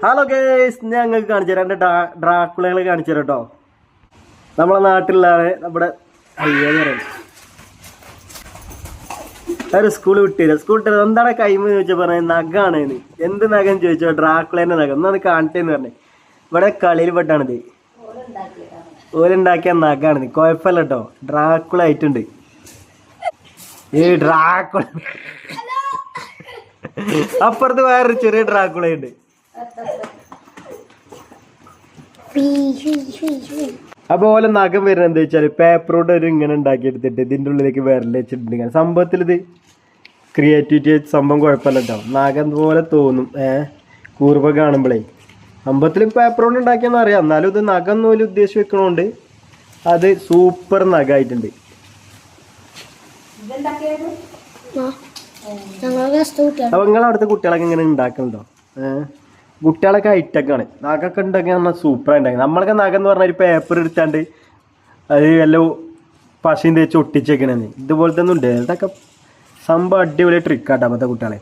Hello guys, ഞാൻ ഞങ്ങൾക്ക് കാണിച്ചു തരാം. എൻ്റെ ഡ്രാക്കുളകളെ കാണിച്ചു തരാം കേട്ടോ. നമ്മളെ നാട്ടിലാണ് നമ്മുടെ ഒരു സ്കൂൾ വിട്ടില്ല. സ്കൂൾ വിട്ടത് എന്താണ് കൈമെന്ന് ചോദിച്ചാൽ പറഞ്ഞത് നഖാണ്. എന്ത് നഖം ചോദിച്ചോ, ഡ്രാക്കുളേൻ്റെ നഖം. എന്നാണ് കാണിച്ചതെന്ന് പറഞ്ഞത്. ഇവിടെ കളിയിൽ പെട്ടാണിത്. ഓലുണ്ടാക്കിയ നഖാണിത്. കുഴപ്പമില്ല കേട്ടോ, ഡ്രാക്കുള ആയിട്ടുണ്ട്. ഈ ഡ്രാക്കുള അപ്പുറത്ത് വേറൊരു ചെറിയ ഡ്രാക്കുളയുണ്ട്. അപ്പോൾ ഓലെ നഖം വരുന്നത് എന്താ വെച്ചാൽ പേപ്പറോട് ഒരു ഇങ്ങനെ ഉണ്ടാക്കിയെടുത്തിട്ട് ഇതിൻ്റെ ഉള്ളിലേക്ക് വിരൽ വെച്ചിട്ടുണ്ട്. സംഭവത്തിൽ ഇത് ക്രിയേറ്റിവിറ്റി സംഭവം കുഴപ്പമില്ല കേട്ടോ. നഖം പോലെ തോന്നും കൂർവ കാണുമ്പോഴേ. സംഭവത്തിൽ പേപ്പറോട് ഉണ്ടാക്കിയെന്ന് അറിയാം, എന്നാലും ഇത് നഖം പോലെ ഉദ്ദേശിച്ച് വെക്കണോണ്ട് അത് സൂപ്പർ നഖമായിട്ടുണ്ട്. അപ്പോൾ നിങ്ങളവിടുത്തെ കുട്ടികളൊക്കെ ഇങ്ങനെ ഉണ്ടാക്കുന്നുണ്ടോ? കുട്ടികളൊക്കെ ഹൈടെക്കാണ്. നഖമൊക്കെ ഉണ്ടാക്കി നമ്മൾ സൂപ്പറായി ഉണ്ടാക്കി. നമ്മളൊക്കെ നഖം എന്ന് പറഞ്ഞാൽ ഒരു പേപ്പർ എടുത്താണ്ട് അത് വല്ല പശയും തേച്ച് ഒട്ടിച്ചേക്കണേ. ഇതുപോലത്തെ ഒന്നും ഉണ്ട്. ഇതൊക്കെ സംഭവം അടിപൊളി ട്രിക്കാട്ടോ അപ്പോഴത്തെ കുട്ടികളെ.